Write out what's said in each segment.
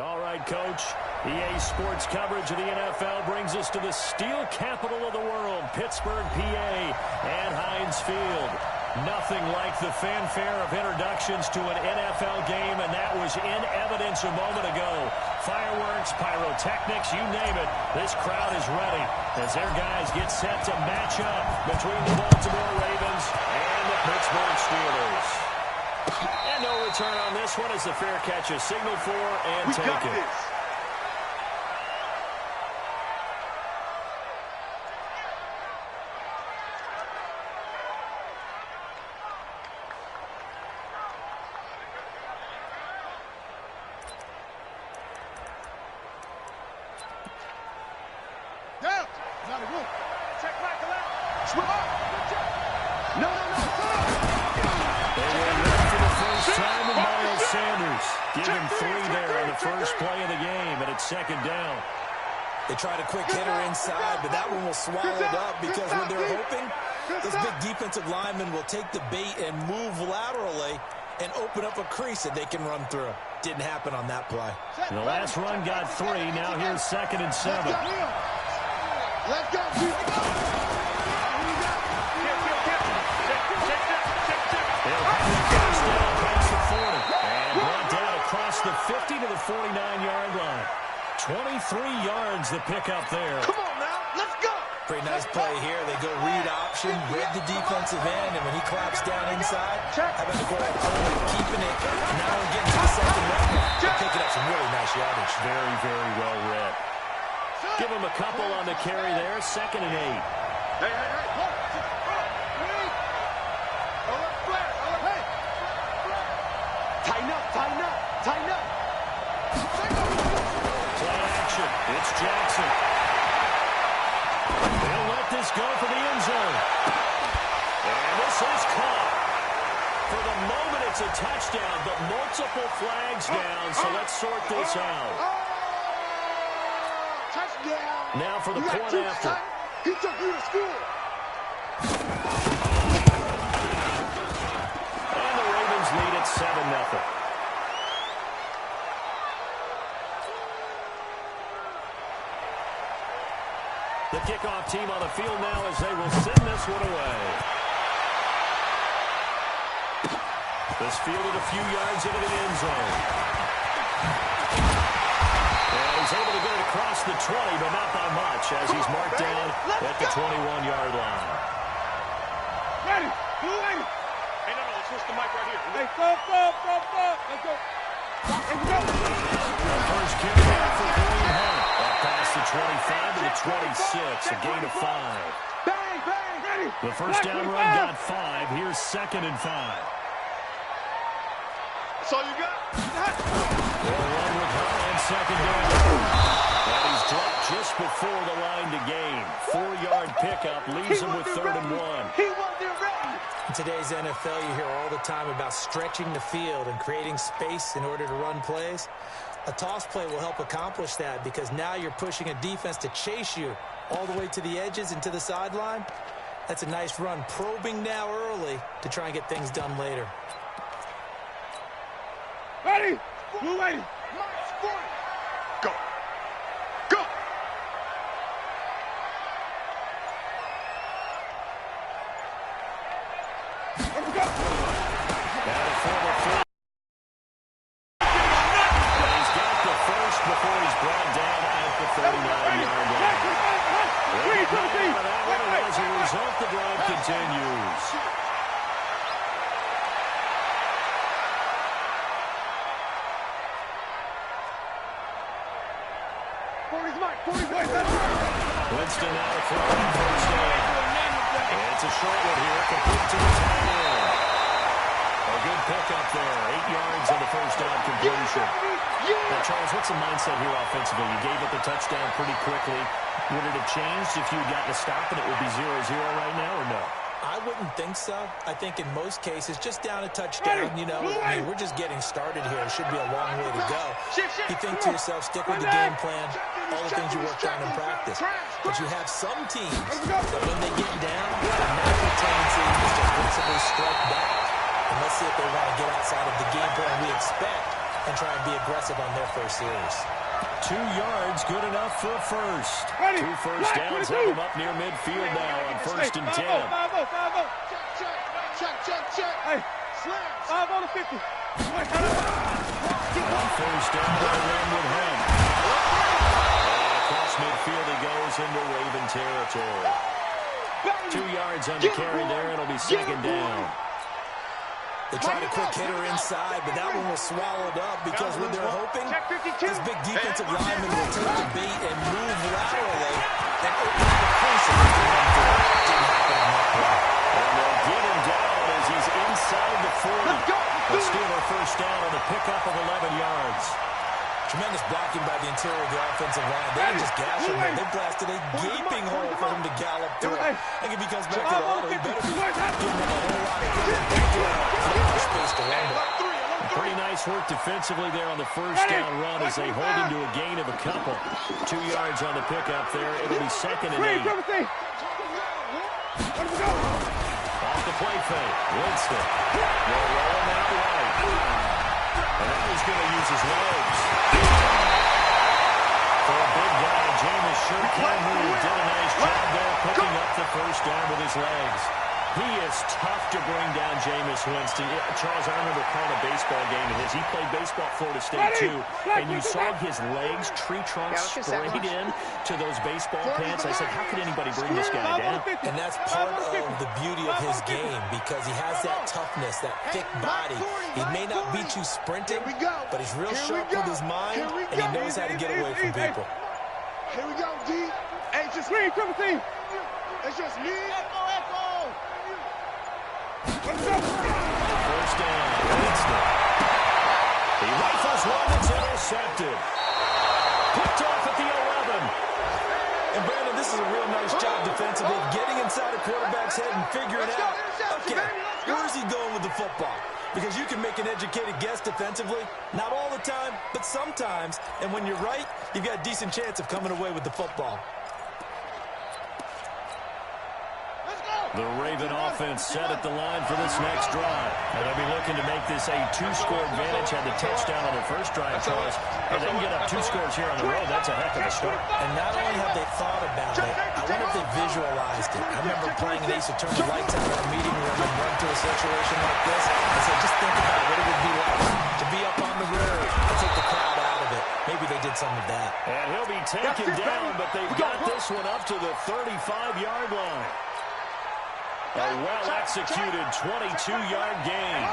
All right, Coach. EA Sports coverage of the NFL brings us to the steel capital of the world, Pittsburgh, PA, and Heinz Field. Nothing like the fanfare of introductions to an NFL game, and that was in evidence a moment ago. Fireworks, pyrotechnics, you name it. This crowd is ready as their guys get set to match up between the Baltimore Ravens and the Pittsburgh Steelers. And no return on this one as the fair catch is signaled for and taken. Second down. They tried a quick hitter inside, but that one was swallowed up because when they're hoping, this big defensive lineman will take the bait and move laterally and open up a crease that they can run through. Didn't happen on that play. The last run got 3. Now here's 2nd and 7. Let's go. And brought down across the 50 to the 49-yard line. 23 yards the pickup there. Come on now, let's go. Pretty nice play here. They go read option, read the defensive end, and when he claps down inside, how about the goal keeping it, now we're getting to the second round. They're picking up some really nice yardage. Very, very well read. Give him a couple on the carry there. 2nd and 8. Hey. Tighten up. It's Jackson. They'll let this go for the end zone. And this is caught. For the moment, it's a touchdown, but multiple flags down, so let's sort this out. Touchdown. Now for the point after. He took you to school. And the Ravens lead at 7-0. The kickoff team on the field now as they will send this one away. This fielded a few yards into the end zone. And he's able to get it across the 20, but not by much as he's marked down at the 21-yard line. Ready. Hey, no, let's switch the mic right here. Hey, go. Let's go. The first carry out for Green Hunt. Up past the 25 to the 26, a gain of 5. Bang. The first down run got 5. Here's 2nd and 5. That's all you got? They'll run with Hunt on 2nd down. And he's dropped just before the line to gain. 4-yard pickup leaves him with 3rd and 1. He wasn't ready. In today's NFL, you hear all the time about stretching the field and creating space in order to run plays. A toss play will help accomplish that because now you're pushing a defense to chase you all the way to the edges and to the sideline. That's a nice run, probing now early to try and get things done later. Ready? Blue lady. Go. Let's go. Before he's brought down at the 39-yard line. As a result, the drive continues. Winston out of front on first down. It's a short one here, complete to the tight end. A good pickup there, 8 yards on the first down completion. Now, Charles, what's the mindset here offensively? You gave up the touchdown pretty quickly. Would it have changed if you had gotten a stop and it would be 0-0 right now, or no? I wouldn't think so. I think in most cases, just down a touchdown, you know, I mean, we're just getting started here. It should be a long way to go. You think to yourself, stick with the game plan, all the things you worked on in practice. But you have some teams that when they get down, the natural tendency is to principally strike back. And let's see if they want to get outside of the game plan we expect and try and be aggressive on their first series. 2 yards, good enough for a first. Ready. 2 first downs have them up near midfield now on 1st and 10. 5-0. Check. Hey, 5 on the 50. On 1st down, they'll run with him. Across midfield he goes into Raven territory. 2 yards on the carry there. It'll be 2nd down. They tried a quick hitter inside, but that one was swallowed up because what they're hoping, this big defensive lineman will take the bait and move laterally and open up the crease. Didn't happen on that play. And they'll get him down as he's inside the 40. They'll steal their first down on the pickup of 11 yards. Tremendous blocking by the interior of the offensive line. They didn't just gash him, they blasted a gaping hole for him to gallop through. And if he comes back to the auto, he better be giving him a whole lot of space to run. Pretty nice work defensively there on the first down run as they hold him to a gain of a couple. 2 yards on the pickup there. It'll be 2nd and 8. Off the play fake. Winston. They're rolling out right. And now he's going to use his legs. For a big guy, Jameis sure can move. Did a nice job there picking up the first down with his legs. He is tough to bring down, Jameis Winston. Charles, I remember calling a baseball game of his. He played baseball at Florida State, too. And you saw his legs, tree trunks sprayed in to those baseball pants. I said, how could anybody bring this guy down? And that's part of the beauty of his game because he has that toughness, that thick body. He may not beat you sprinting, but he's real sharp with his mind, and he knows how to get away from people. Here we go, D. Hey, just me, triple team. It's just me. Let's go. First down, Winston. He rifles one that's intercepted. Picked off at the 11. And Brandon, this is a real nice job defensively, getting inside a quarterback's head and figuring out, okay, where is he going with the football? Because you can make an educated guess defensively, not all the time, but sometimes. And when you're right, you've got a decent chance of coming away with the football. The Raven offense set at the line for this next drive. And they'll be looking to make this a 2-score advantage. Had the touchdown on their first drive, Charles. And they can get up 2 scores here on the road. That's a heck of a start. And not only have they thought about it, I wonder if they visualized it. I remember playing an Ace Attorney lights out in a meeting room and run to a situation like this. I said, just think about what it would be like to be up on the road and take the crowd out of it. Maybe they did some of that. And he'll be taken down, but they've got this one up to the 35-yard line. A well-executed 22-yard gain.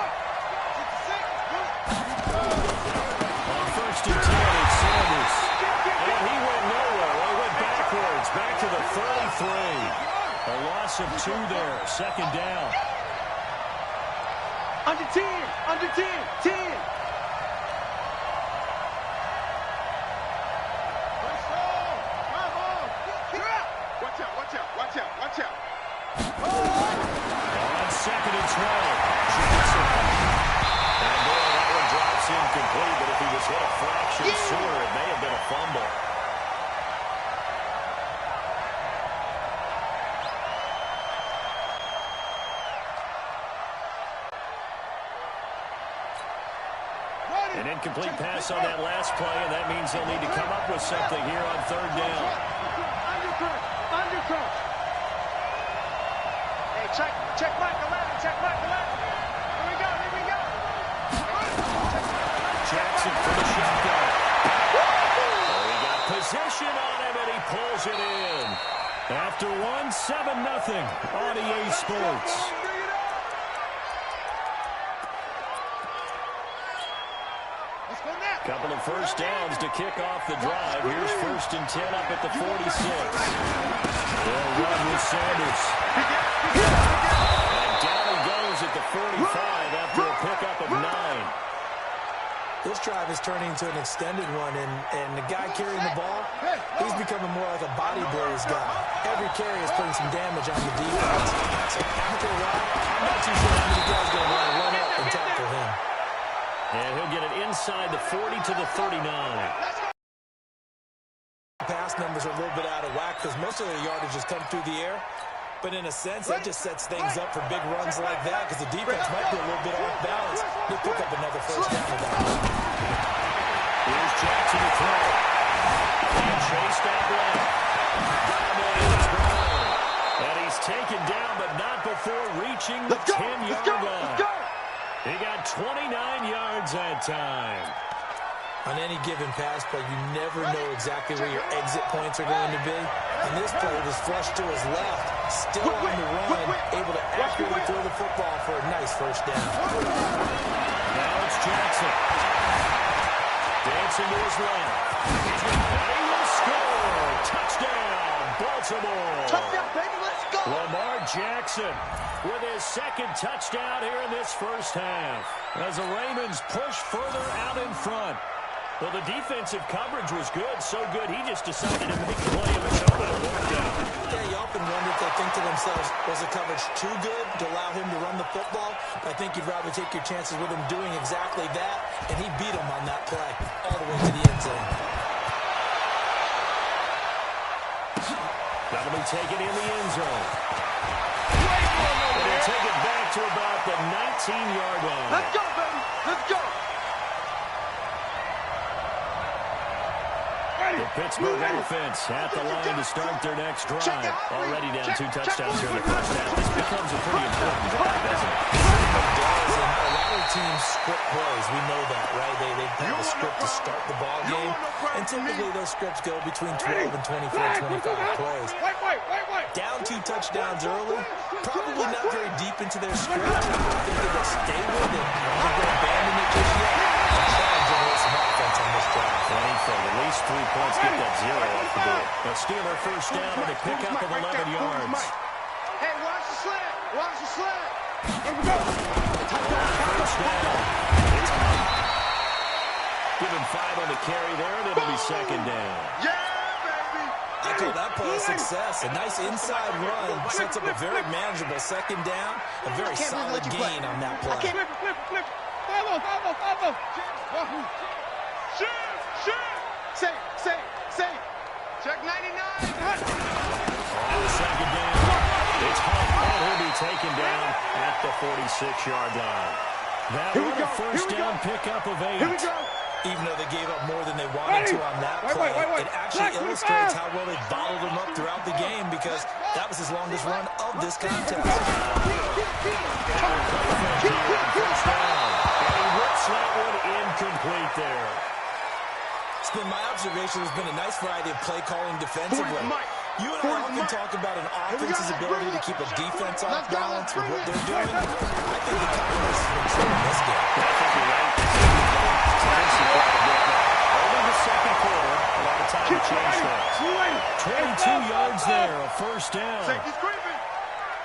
On 1st and 10, it's Sanders. And he went nowhere. Well, he went backwards, back to the 33. A loss of 2 there, 2nd down. Under 10, 10. Watch out. On 2nd and 12, Johnson. And boy, that one drops incomplete, but if he was hit a fraction sooner, it may have been a fumble. An incomplete pass on that last play, and that means they'll need to come up with something here on 3rd down. Undercut. Hey, check Michael Allen. Here we go. Jackson for the shotgun. Oh, he got position on him, and he pulls it in. After 7-0 on EA Sports. Couple of first downs to kick off the drive. Here's 1st and 10 up at the 46. They'll run with Sanders. And down he goes at the 45 after a pickup of 9. This drive is turning into an extended one, and the guy carrying the ball, he's becoming more like a body blows guy. Every carry is putting some damage on the defense. So after a while, I'm not too sure how many guys are going to want to run up and tackle him. And he'll get it inside the 40 to the 39. Pass numbers are a little bit out of whack because most of their yardage has come through the air. But in a sense, that just sets things up for big runs like that because the defense might be a little bit off balance. They'll pick up another first down with that. Here's Jackson to throw. And chased out left. And he's taken down, but not before reaching the 10-yard line. He got 29 yards that time. On any given pass play, you never know exactly where your exit points are going to be. And this play was flushed to his left, still on the run, able to accurately throw the football for a nice first down. Now it's Jackson. Dancing to his left. And he will score. Touchdown, Baltimore. Touchdown, baby, let's go. Lamar Jackson with his second touchdown here in this first half. As the Ravens push further out in front. Well, the defensive coverage was good, so good he just decided to make a play of his own and worked out. Yeah, you often wonder if they think to themselves, was the coverage too good to allow him to run the football? I think you'd rather take your chances with him doing exactly that, and he beat him on that play all the way to the end zone. That'll be taken in the end zone. And they'll take it back to about the 19-yard line. Let's go, baby. Let's go. The Pittsburgh offense at the line to start their next drive. Already down 2 touchdowns here in the first half. This becomes a pretty important drive, doesn't it? It does, and a lot of teams script plays. We know that, right? They have a script to start the ball game, and typically those scripts go between 12 and 24, 25 plays. Down 2 touchdowns early, probably not very deep into their script. I think they'll stay with it. I don't think they'll abandon it just yet. They'll try and generate some offense on this drive. Anything, at least 3 points, get that 0 off the board. A Steeler first down and a pickup of 11 yards. Hey, watch the slant. Watch the slant. First down. It's Hunt. Give him 5 on the carry there, and it'll be second down. Yeah, baby. I call that play a success. A nice inside run sets up a very manageable second down. A very solid gain on that play. Flip. Follow. Shoot. Say. Check 99. On the second down, it's Hunt, and he'll be taken down at the 46-yard line. That was a first down pickup of 8. Here we go. Even though they gave up more than they wanted to on that play, it actually illustrates how well they bottled them up throughout the game because that was his longest run of this contest. First down. And he rips that one incomplete there. It's been my observation. There's been a nice variety of play calling defensively. You and I often talk about an offense's ability to keep a defense off balance with what they're doing. I think the Cowboys have been true in this game. I think you're right. Only the second quarter. A lot of time to change things. 22 yards there, a first down.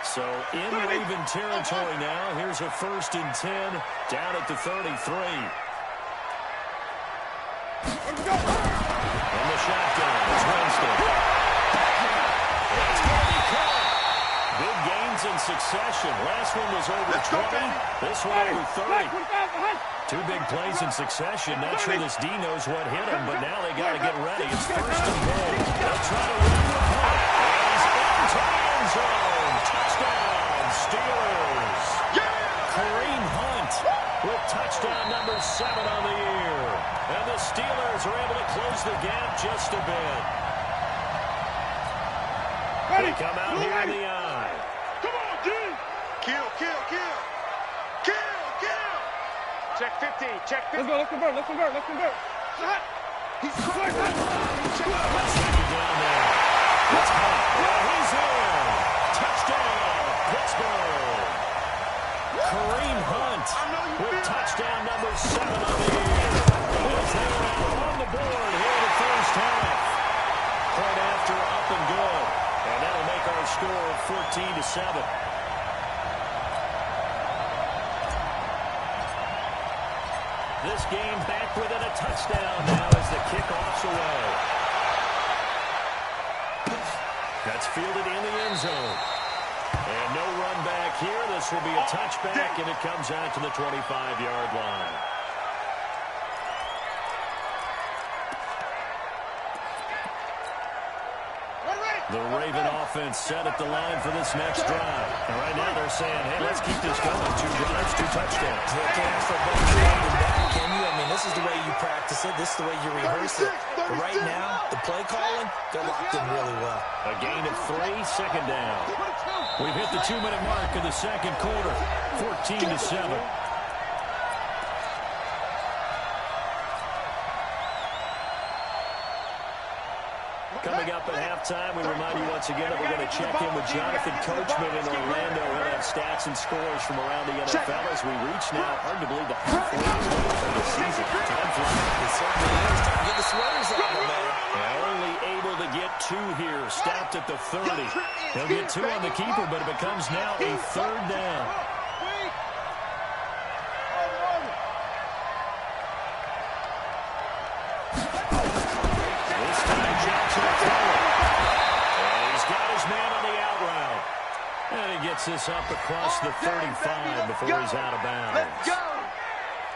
So in Raven territory now. Here's a 1st and 10 down at the 33. And the shotgun. It's Winston. It's going to be caught. Big gains in succession. Last one was over 20. This one over 30. 2 big plays in succession. Not sure this D knows what hit him, but now they got to get ready. It's 1st and goal. They'll try to run the punt. And he's into the end zone. Touchdown, Steelers. Kareem Hunt with touchdown number 7 on the year. And the Steelers are able to close the gap just a bit. They come out here in the eye. Come on, G. Kill. Check 15. Let's convert. Shot. He's quick. Second down there. It's Hunt. And he's in. Touchdown, Pittsburgh. Kareem Hunt with touchdown number 7 on the year. They are on the board here in the first half. Point after, up and good. And that'll make our score 14-7. This game back within a touchdown now as the kickoff's away. That's fielded in the end zone. And no run back here. This will be a touchback, and it comes out to the 25-yard line. The Raven offense set at the line for this next drive. And right now they're saying, hey, let's keep this going. 2 drives, 2 touchdowns. You can't ask for a better job than that, can you? I mean, this is the way you practice it. This is the way you rehearse it. But right now, the play calling, they're locked in really well. A gain of 3, second down. We've hit the 2-minute mark of the second quarter. 14-7. Coming up at halftime, we remind you once again that we're going to check in with Jonathan Coachman in Orlando. He'll have stats and scores from around the NFL as we reach now, hard to believe, the halfway point of the season. Time flies. It certainly is. Time to get the sweaters on, my man. Only able to get 2 here. Stopped at the 30. He'll get 2 on the keeper, but it becomes now a 3rd down. Gets this up across the 35 before he's out of bounds.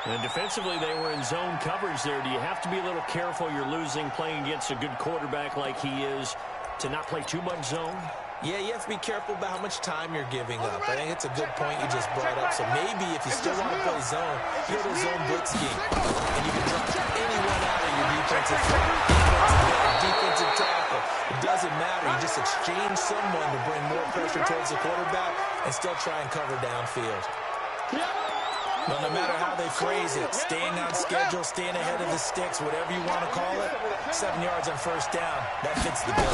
And defensively, they were in zone coverage there. Do you have to be a little careful? You're losing playing against a good quarterback like he is to not play too much zone? Yeah, you have to be careful about how much time you're giving up. I think it's a good point you just brought up. So maybe if you still want to play zone, you go to a zone blitz scheme. And you can drop anyone out of your defensive front, defensive tackle. It doesn't matter. You just exchange someone to bring more pressure towards the quarterback and still try and cover downfield. But no matter how they phrase it, staying on schedule, staying ahead of the sticks, whatever you want to call it, 7 yards on 1st down, that fits the bill.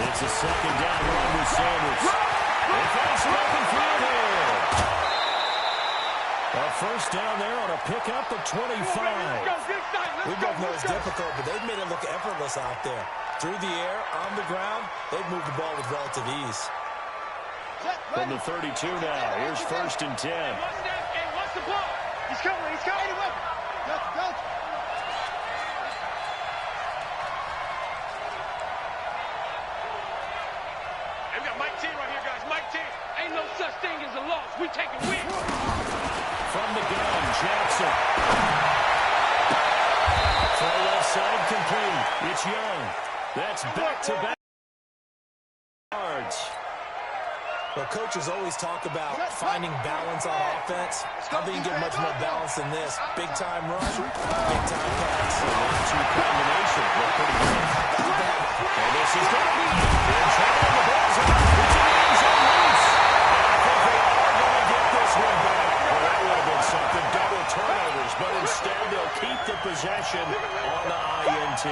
It's a 2nd down run with Sanders. They find some open field here. A 1st down there on a pickup at 25. We both know it's difficult, but they've made it look effortless out there. Through the air, on the ground, they've moved the ball with relative ease. From the 32 now, here's 1st and 10. He's coming, he's coming. Go. Hey, we got Mike T right here, guys. Mike T. Ain't no such thing as a loss. We take a win. From the gun, Jackson. Throw left side complete. It's Young. That's back-to-back yards. Well, coaches always talk about finding balance on offense. I don't think you get much more balance than this. Big-time run, big-time pass. A 1-2 combination. Look pretty good. And this is going to be in trouble. The ball's out. It's loose. I think they are going to get this one back. Well, that would have been something. Double turnovers. But instead, they'll keep the possession on the INT.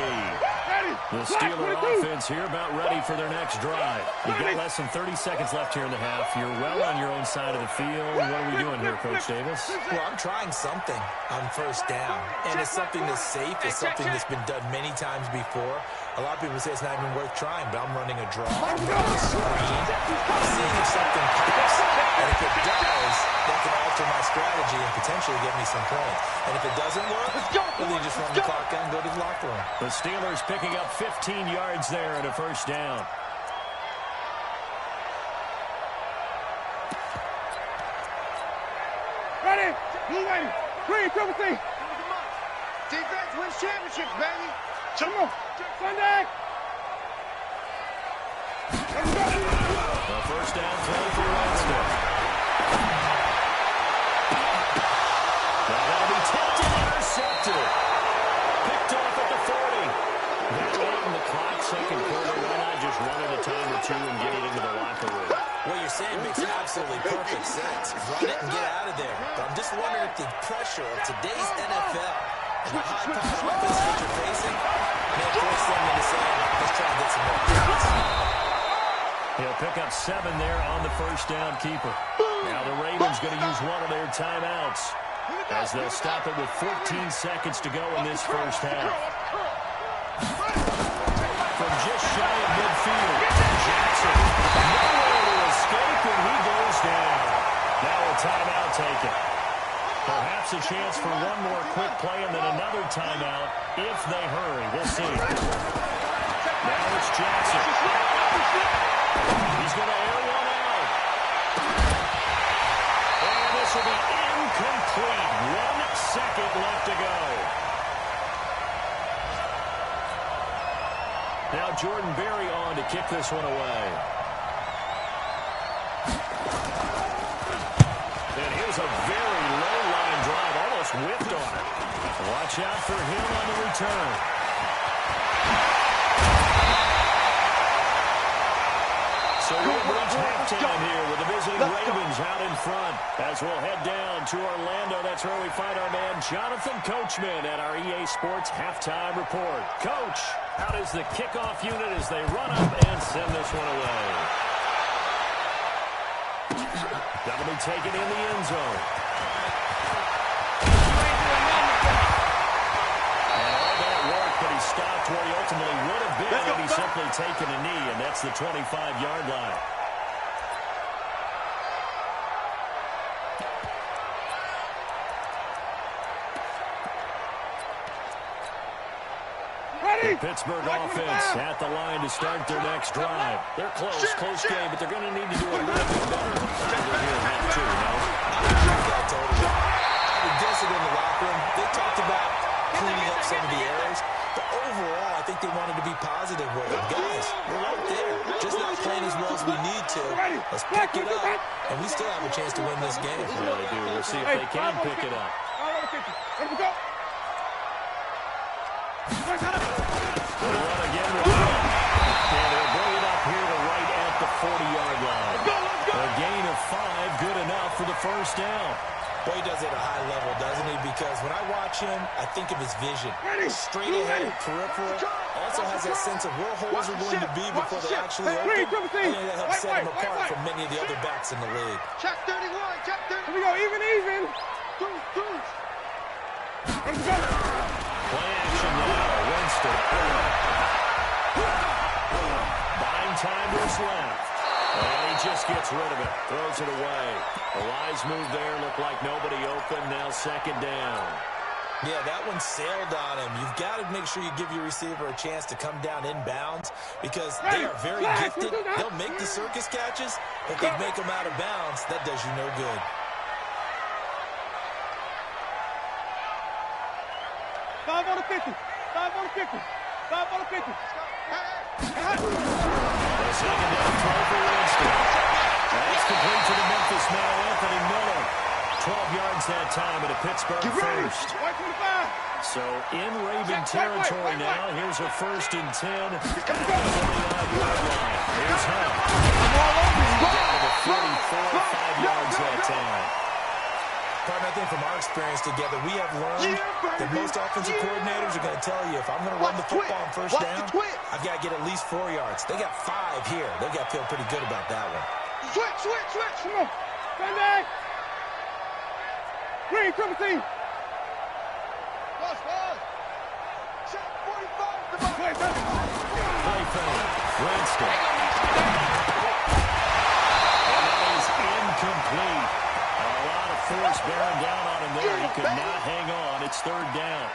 The Steeler offense here about ready for their next drive. You've got less than 30 seconds left here in the half. You're well on your own side of the field. What are we doing here, Coach Davis? Well, I'm trying something on 1st down. And it's something that's safe. It's something that's been done many times before. A lot of people say it's not even worth trying, but I'm running a draw. I'm running a screen. I'm seeing if something pops. And if it does, that can alter my strategy and potentially get me some points. And if it doesn't work, well, then you just run the clock down and go to the locker room. The Steelers picking up 15 yards there at a 1st down. Ready? Blue ready. Green, triple T. Defense wins championships, baby. Come on. Sunday. Let's go. The 1st down play for Winston. Now that'll be tipped and intercepted. Picked off at the 40. That late in the clock, second quarter. Why not just run at a time or 2 and get it into the locker room? What you're saying makes absolutely perfect sense. Run it and get out of there. But I'm just wondering if the pressure of today's NFL and the high-powered offense that you're facing may force them into saying, let's try and get some more points. He'll pick up 7 there on the 1st down keeper. Now the Ravens going to use one of their timeouts as they'll stop it with 14 seconds to go in this 1st half. From just shy of midfield, Jackson. Nowhere to escape when he goes down. Now a timeout taken. Perhaps a chance for one more quick play and then another timeout if they hurry. We'll see. Now it's Jackson. He's going to air one out. And this will be incomplete. 1 second left to go. Now Jordan Berry on to kick this one away. And here's a very low line drive, almost whipped on it. Watch out for him on the return. So we'll reach halftime here with the visiting Ravens out in front. As we'll head down to Orlando, that's where we find our man Jonathan Coachman at our EA Sports Halftime Report. Coach, how does the kickoff unit as they run up and send this one away? That'll be taken in the end zone. And all that work, but he stopped where he ultimately would have been had he simply taken a knee, and that's the 25-yard line. The Pittsburgh offense at the line to start their next drive. They're close game, but they're going to need to do a little bit better here in half two, no? I would guess it in the locker room. They talked about cleaning up some of the errors, but overall, I think they wanted to be positive with it. Guys, we're right there. Just not playing as well as we need to. Let's pick it up, and we still have a chance to win this game. We really do. We'll see if they can pick it up. They'll run again with Trump. And they'll bring it up here to right at the 40-yard line. A gain of 5, good enough for the first down. Boy, he does it at a high level, doesn't he? Because when I watch him, I think of his vision. Straight ahead, peripheral. Also has that sense of where holes are going to be before they actually open. I think that helps set him apart from many of the other backs in the league. Check 31, check 31. Here we go, even. Let's go. Play action now, Winston. Buying time is left. And he just gets rid of it, throws it away. A wise move there, looked like nobody open, now second down. Yeah, that one sailed on him. You've got to make sure you give your receiver a chance to come down inbounds because they are very gifted. They'll make the circus catches, but if they make them out of bounds, that does you no good. Five on the 50. The second down throw for Winston. That's complete to the Memphis man, Anthony Miller. 12 yards that time at a Pittsburgh first. So in Raven territory now. Here's a 1st and 10 at the 49-yard line. Here's Hunt. Down to the 44, 5 yards that time. Partner, I think from our experience together, we have learned that most offensive coordinators are going to tell you, if I'm going to run the football on first down, I've got to get at least 4 yards. They got 5 here. They've got to feel pretty good about that one. Switch. Come on. Sunday. Green, triple team. Check 45. Play fake. Winston. And that is incomplete. A lot of force bearing down on him there. He could not hang on. It's 3rd down.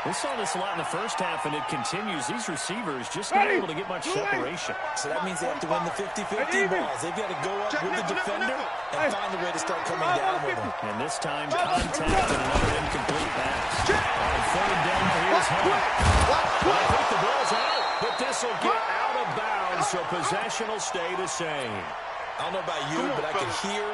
We saw this a lot in the first half, and it continues. These receivers just not able to get much separation. So that means they have to win the 50-50 balls. They've got to go up with the defender and find a way to start coming down with them. And this time, contact and another incomplete pass. On 3rd down, here's Hunt. I think the ball's out, but this will get out of bounds, so possession will stay the same. I don't know about you, but I could hear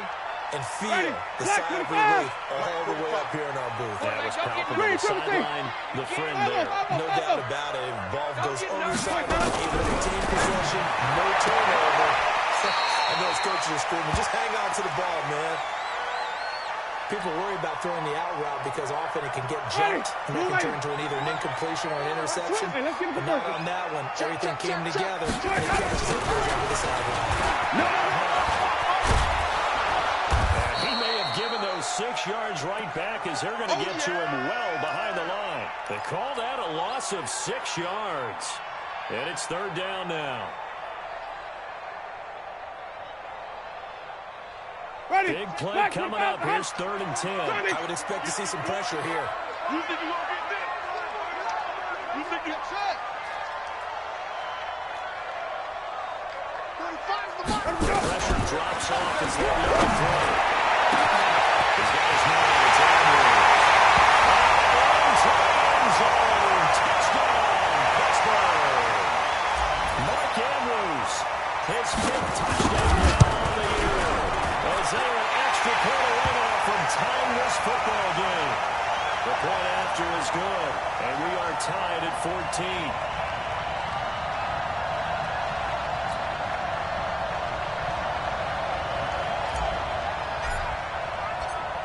and feel the sigh of relief all the way up here in our booth. That was palpable. The sideline, the friend there. No doubt about it. If the ball goes over the sideline, able to retain possession, no turnover. I know his coaches are screaming, just hang on to the ball, man. People worry about throwing the out route because often it can get jumped, and that can turn into either an incompletion or an interception. But not on that one. Everything came together, and he catches it and goes over the sideline. He may have given those 6 yards right back as they're going to get to him well behind the line. They call that a loss of 6 yards. And it's 3rd down now. Big play coming up. Here's 3rd and 10. I would expect to see some pressure here. You think you're going to get this? You think you're upset? 35's the mark. Pressure drops off as they're going to throw. He's got his man. It's Andrew. Touchdown, Pittsburgh. first big touchdown of the year. As they are an extra point away now from tying this football game. The point after is good, and we are tied at 14.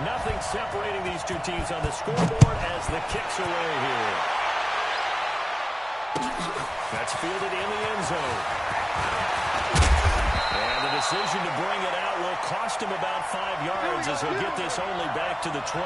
Nothing separating these two teams on the scoreboard as the kick's away here. That's fielded in the end zone. And the decision to bring it out will cost him about 5 yards as he'll get this only back to the 20.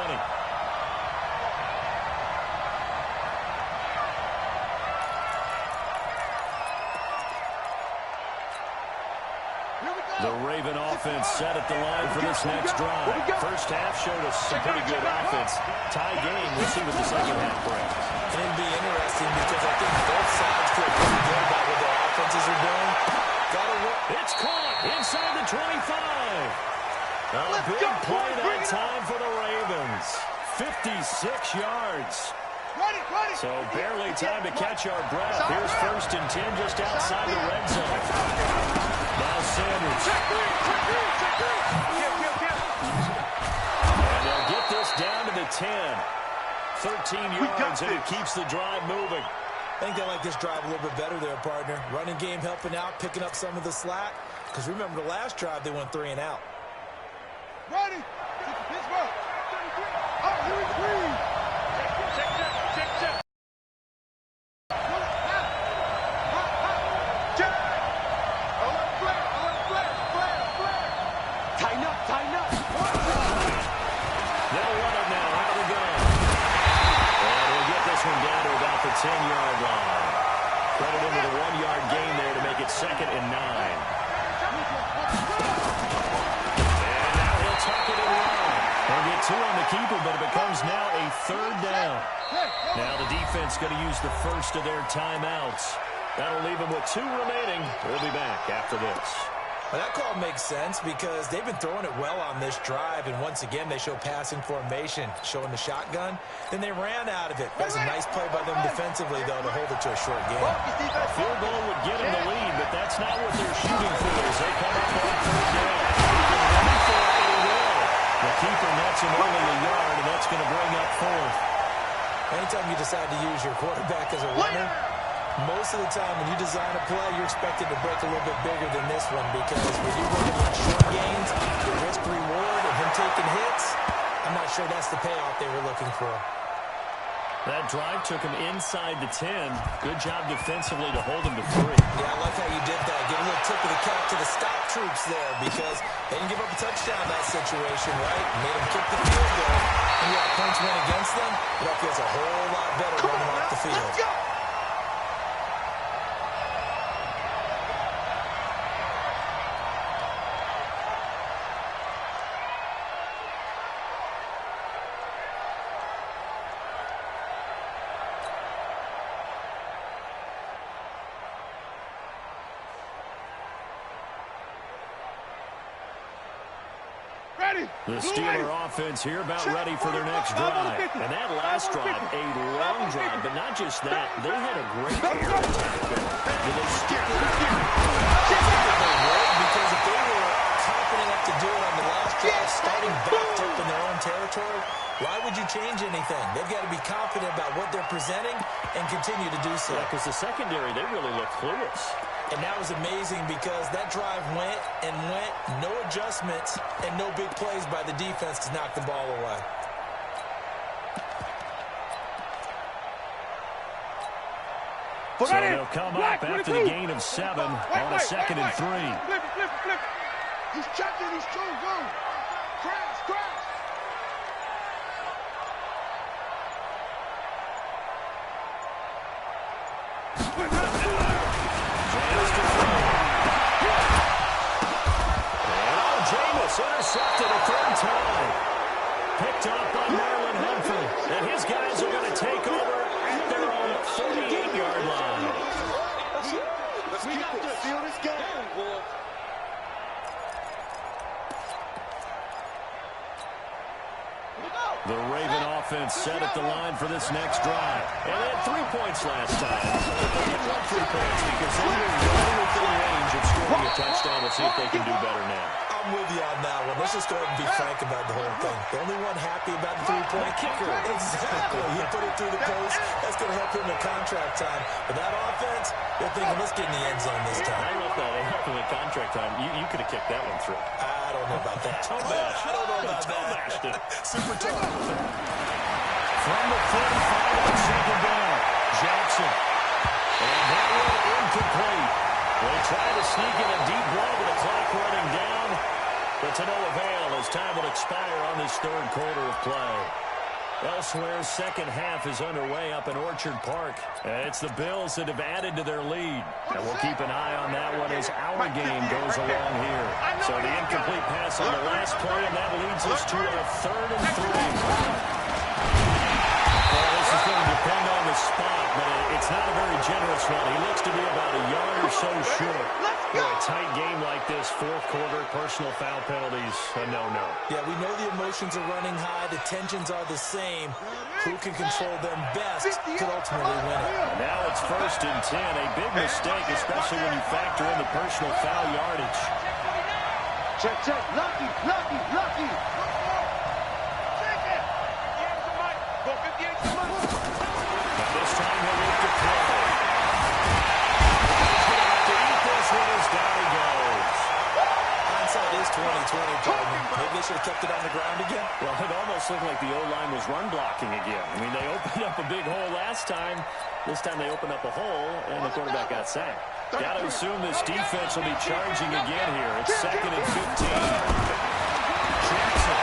The Raven offense set at the line for this next drive. First half showed us some pretty good offense. Tie game, we'll see what the second half brings. And it'll be interesting because I think both sides feel pretty good about what their offenses are doing. It's caught inside the 25. A big play that time for the Ravens. 56 yards. So barely time to catch our breath. Here's 1st and 10 just outside the red zone. Now Sanders. And they'll get this down to the 10. 13 yards, and it keeps the drive moving. I think they like this drive a little bit better there, partner. Running game helping out, picking up some of the slack. Because remember the last drive, they went 3 and out. Ready? Pittsburgh. Oh, here we go. Check. Tighten up. They'll run it now. Out of the gun. And we'll get this one down to about the 10-yard line. Credit him with a 1-yard gain there to make it 2nd and 9. And now he'll tuck it in line. They'll get 2 on the keeper, but it becomes now a 3rd down. Now the defense going to use the first of their timeouts. That'll leave them with 2 remaining. We'll be back after this. Well, that call makes sense because they've been throwing it well on this drive, and once again, they show passing formation, showing the shotgun. Then they ran out of it. That's a nice play by them defensively, though, to hold it to a short game. A field goal would get them the lead, but that's not what they're shooting for as they come up on 3rd down. Running for it, and he will. The keeper nets him only a yard, and that's going to bring up 4th. Anytime you decide to use your quarterback as a runner, most of the time when you design a play, you're expected to break a little bit bigger than this one because when you're running on short gains, the risk-reward of him taking hits, I'm not sure that's the payoff they were looking for. That drive took him inside the 10. Good job defensively to hold him to 3. Yeah, I like how you did that. Give a little tip of the cap to the stop troops there because they didn't give up a touchdown in that situation, right? Made them kick the field goal. And yeah, points went against them, but that feels a whole lot better running off the field. Let's go. The Steeler offense here about ready for their next drive. And that last drive, a long drive, but not just that. They had a great air attack going. Did they stick with it? Because if they were confident enough to do it on the last drive, starting backed up in their own territory, why would you change anything? They've got to be confident about what they're presenting and continue to do so. Yeah, because the secondary, they really look clueless. And that was amazing because that drive went and went, no adjustments, and no big plays by the defense to knock the ball away. So they'll come up after the gain of 7 on a 2nd and 3. Flip. He's checking, he's too good. Crash. Intercepted a 3rd time. Picked off by Marlon Humphrey. And his guys are going to take over at their own 48-yard line. Let's seal this game, boy. The Raven offense set at the line for this next drive. And they had 3 points last time. But they didn't want 3 points because they were right within range of scoring a touchdown. Let's see if they can do better now. I'm with you on that one. Let's just go ahead and be frank about the whole thing. The only one happy about the 3-point kicker. Exactly. He put it through the post. That's going to help him in contract time. But that offense, they're thinking, let's get in the end zone this time. I love that. It helped him in contract time. You could have kicked that one through. I don't know about that. I don't know about that. Super tough. From the 45 on second down, Jackson. And that one incomplete. They try to sneak in a deep blow, but the clock running down. But to no avail as time would expire on this third quarter of play. Elsewhere, second half is underway up in Orchard Park. It's the Bills that have added to their lead. And we'll keep an eye on that one as our game goes along here. So the incomplete pass on the last play, and that leads us to a 3rd and 3. Well, this is going to depend on the spot, but it's not a very generous one. He looks to be about a yard or so short. For a tight game like this, fourth quarter, personal foul penalties, a no-no. Yeah, we know the emotions are running high. The tensions are the same. Who can control them best could ultimately win it. Now it's 1st and 10. A big mistake, especially when you factor in the personal foul yardage. Check, check. Lucky, lucky, lucky. But this time he'll look to play. He's going to have to eat this one as down he goes. Hindsight is 20/20, partner. Maybe they should have kept it on the ground again. Well, it almost looked like the O-line was run blocking again. I mean, they opened up a big hole last time. This time they opened up a hole, and the quarterback got sacked. Got to assume this defense will be charging again here. It's 2nd and 15. Jackson.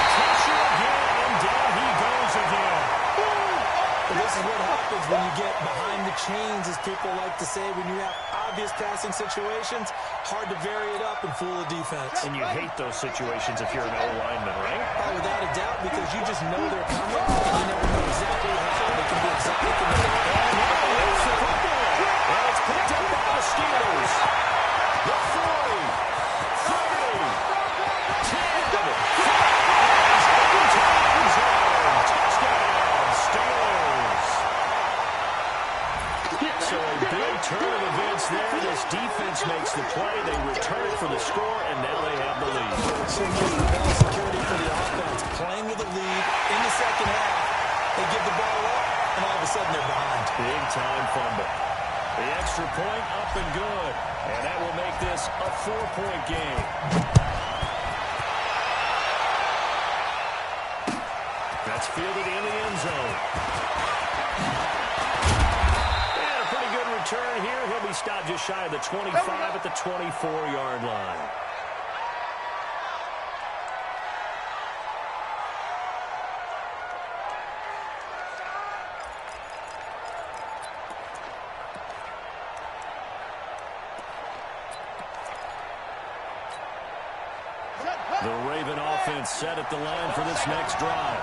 Attention again, and down he goes again. Well, this is what happens when you get behind the chains, as people like to say. When you have obvious passing situations, hard to vary it up and fool the defense. And you hate those situations if you're an O-lineman, right? Oh, without a doubt, because you just know they're coming, and you never know exactly what happened. It can be exotic. And it's picked up by the Steelers. The 40, 30, 10, 5, touchdown, Steelers. So a big turn of events there. This defense makes the play. They return it for the score, and now they have the lead. So much ball security for the offense. Playing with a lead in the second half. They give the ball up, and all of a sudden they're behind. Big time fumble. The extra point up and good. And that will make this a 4-point game. That's fielded in the end zone. And a pretty good return here. He'll be stopped just shy of the 25 at the 24-yard line. The Raven offense set at the line for this next drive.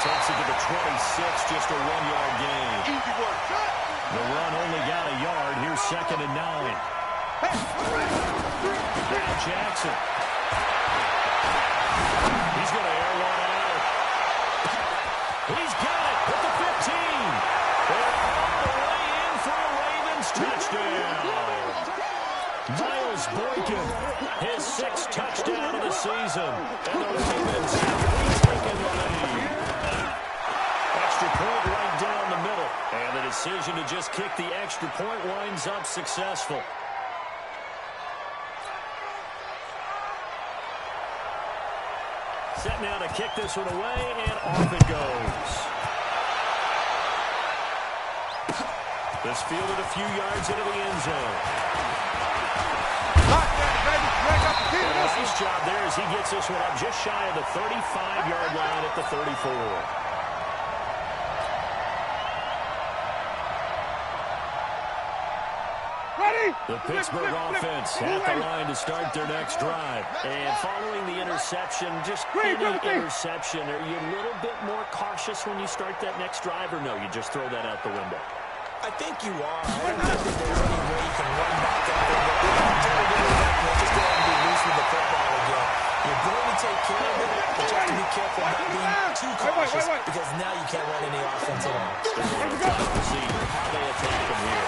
Takes it to the 26, just a 1-yard gain. The run only got a yard. Here's 2nd and 9. Now Jackson. He's going to air one out. He's got it at the 15. They're all the way in for a Ravens touchdown. Miles Boykin, his 6th touchdown of the season. And the Ravens have retaken the lead. Extra point right down the middle. And the decision to just kick the extra point winds up successful. Set now to kick this one away, and off it goes. This fielded a few yards into the end zone. And a nice job there as he gets this one up just shy of the 35-yard line at the 34. The Pittsburgh offense at the line to start their next drive. And following the interception, just any interception, are you a little bit more cautious when you start that next drive, or no, you just throw that out the window? I think you are. I don't think that there's any way you can run back up and go, just go ahead and be loose with the football You're going to take care of it, but you have to be careful not being too cautious because now you can't run any offense at all. See how they attack him here.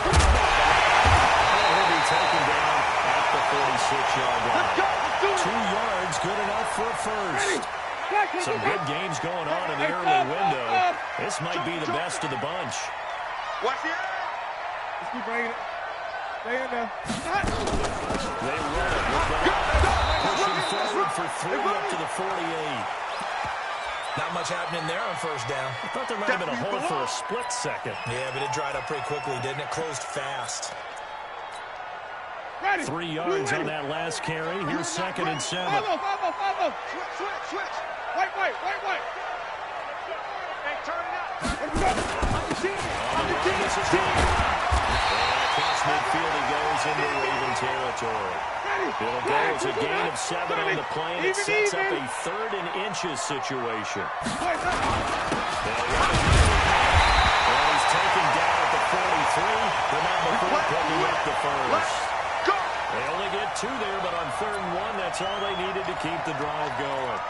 He'll be taken down at the 46-yard line. 2 yards, good enough for a first. Some good games going on in the early window. This might be the best of the bunch. Watch the eye. Let's keep bringing it. Stay in there. They run it with that. Pushing forward for 3 up to the 48. Not much happening there on first down. I thought there might have been a hole for a split second. Yeah, but it dried up pretty quickly, didn't it? Closed fast. 3 yards on that last carry. Here's 2nd and 7. Switch. White. Hey, turn it up. This is good. And across midfield he goes into Raven territory. It'll go as a gain of 7 on the play, and it sets up a 3rd and inches situation. And he's taken down at the 43, but not before picking up the first. They only get 2 there, but on 3rd and 1, that's all they needed to keep the drive going.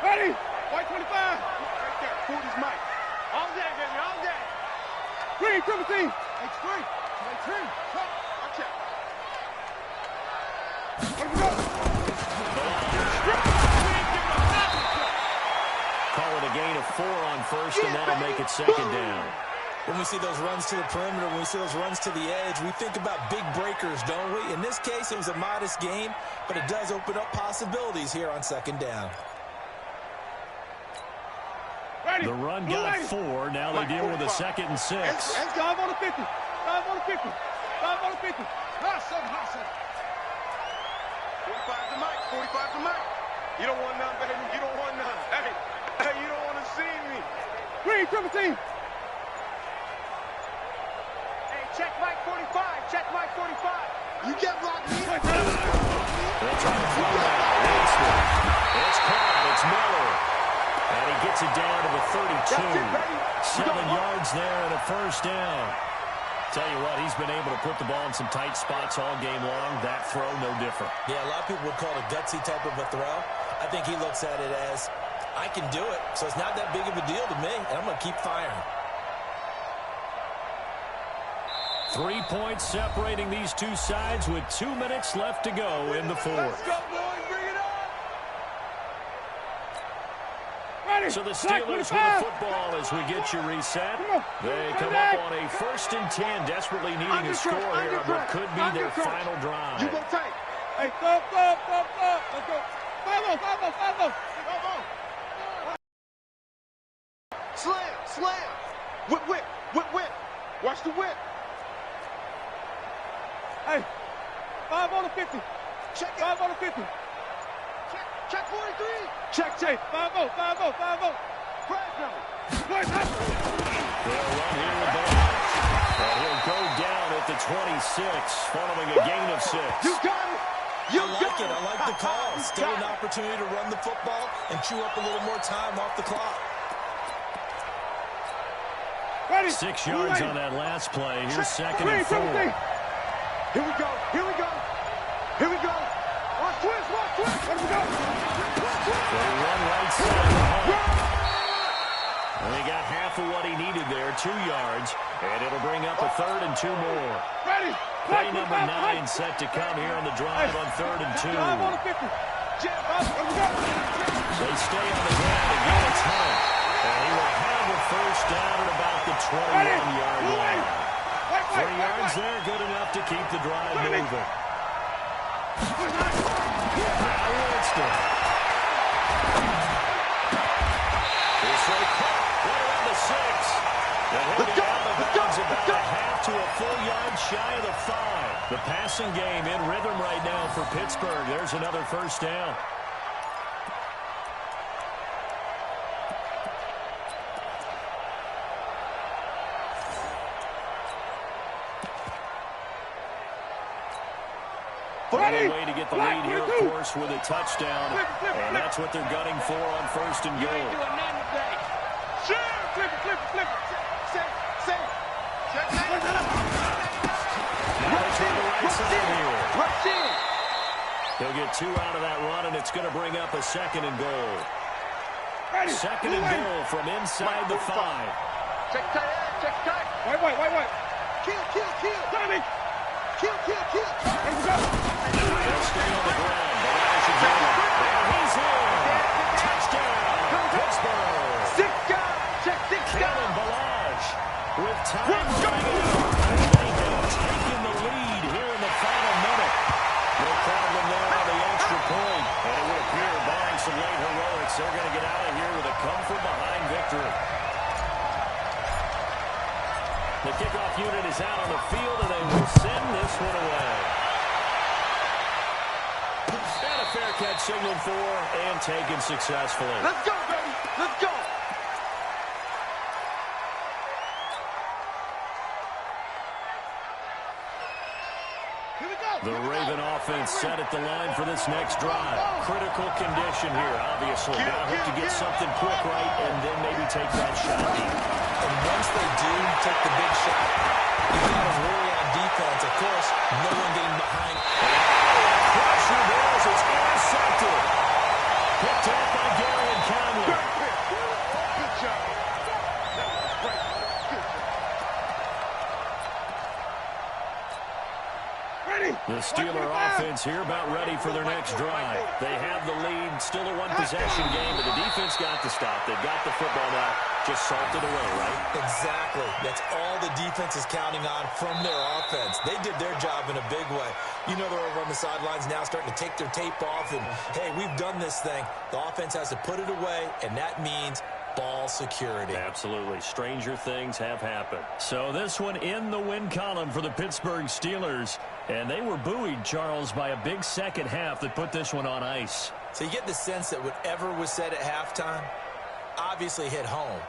Ready? White 25. Right there. 40's Mike. All day, baby. All day. Green, triple team. X3. Watch out. Let him go. Call it a gain of 4 on first, and that'll make it 2nd down. When we see those runs to the perimeter, when we see those runs to the edge, we think about big breakers, don't we? In this case, it was a modest gain, but it does open up possibilities here on 2nd down. The run got 4. Now they deal with a 2nd and 6. 5 on the 50. 5 on the 50. 5 on the 50. Hustle. 45 to Mike. 45 to Mike. You don't want none, baby. You don't want none. Hey, you don't want to see me. Green, triple team. Check Mike 45. Check Mike 45. You get blocked. They'll try to throw that. Winston. It's caught. It's Miller. And he gets it down to the 32. 7 yards there and a first down. Tell you what, he's been able to put the ball in some tight spots all game long. That throw, no different. Yeah, a lot of people would call it a gutsy type of a throw. I think he looks at it as, I can do it, so it's not that big of a deal to me, and I'm going to keep firing. 3 points separating these two sides with 2 minutes left to go in the 4th. Let's go, boys. Bring it on. Ready. So the Steelers with the football as we get you reset. They come up on a 1st and 10, desperately needing a score here on what could be their final drive. You go tight. Hey, go. Let's go. 5-0. Slam. Whip. Watch the whip. Hey, 5 on the 50. Check it. 5 on the 50. Check 43. Check. 5-0. Press number. Boys, They'll run here with the and he'll go down at the 26, following a gain of 6. You got it. I like the call. Still an opportunity to run the football and chew up a little more time off the clock. Ready. 6 yards on that last play. Here's 2nd and 4. Here we go. Watch twist. Let him go. They run right side. And he got half of what he needed there, 2 yards. And it'll bring up a 3rd and 2 more. Ready. Play number 9 set to come here on the drive on 3rd and 2. 5 on the 50. They stay on the ground again. It's Hunt. And he will have a first down at about the 21-yard line. 3 yards there, good enough to keep the drive moving. Now Winston. This right right around the 6. And he'll get out of bounds about a half to a full yard shy of the 5. The passing game in rhythm right now for Pittsburgh. There's another first down. Ready. Way to get the lead here, of course, with a touchdown. And that's what they're gunning for on 1st and goal. Flip it. Now they try He'll get 2 out of that run, and it's going to bring up a 2nd and goal. Second and goal from inside the 5. Check tight. White. Kill. Tommy. Kill. Let's go. They'll stay on the ground. Balazs again. And he's in. Touchdown, Pittsburgh. 6 guys. Check 6 guys. Kevin Balazs with time running out. And they have taken the lead here in the final minute. No problem there on the extra point. And it would appear, barring some late heroics, they're going to get out of here with a come-from-behind victory. The kickoff unit is out on the field, and they will send this one away. And a fair catch signaled for and taken successfully. Let's go, baby. Let's go. Here we go. The Raven offense set at the line for this next drive. Critical condition here, obviously. Now hope to get something quick right and then maybe take that shot deep. And once they do take the big shot, you got to worry on defense. Of course, no one getting behind. Pressure there as it's intercepted. Picked up by Gary and Conley. Good job. That was great. Good job. Ready. The Steeler offense here about ready for their next drive. They have the lead, still a one-possession game, but the defense got the stop. They've got the football now, just salted away, right? Exactly. That's all the defense is counting on from their offense. They did their job in a big way. You know they're over on the sidelines now starting to take their tape off, and, hey, we've done this thing. The offense has to put it away, and that means ball security. Absolutely. Stranger things have happened. So this one in the win column for the Pittsburgh Steelers. And they were buoyed, Charles, by a big second half that put this one on ice. So you get the sense that whatever was said at halftime obviously hit home.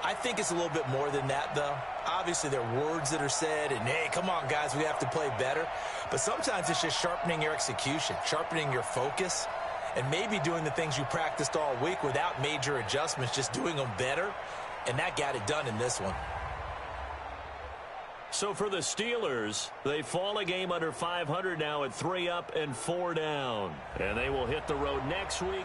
I think it's a little bit more than that, though. Obviously, there are words that are said, and, hey, come on, guys, we have to play better. But sometimes it's just sharpening your execution, sharpening your focus, and maybe doing the things you practiced all week without major adjustments, just doing them better. And that got it done in this one. So for the Steelers, they fall a game under 500 now at 3 up and 4 down. And they will hit the road next week.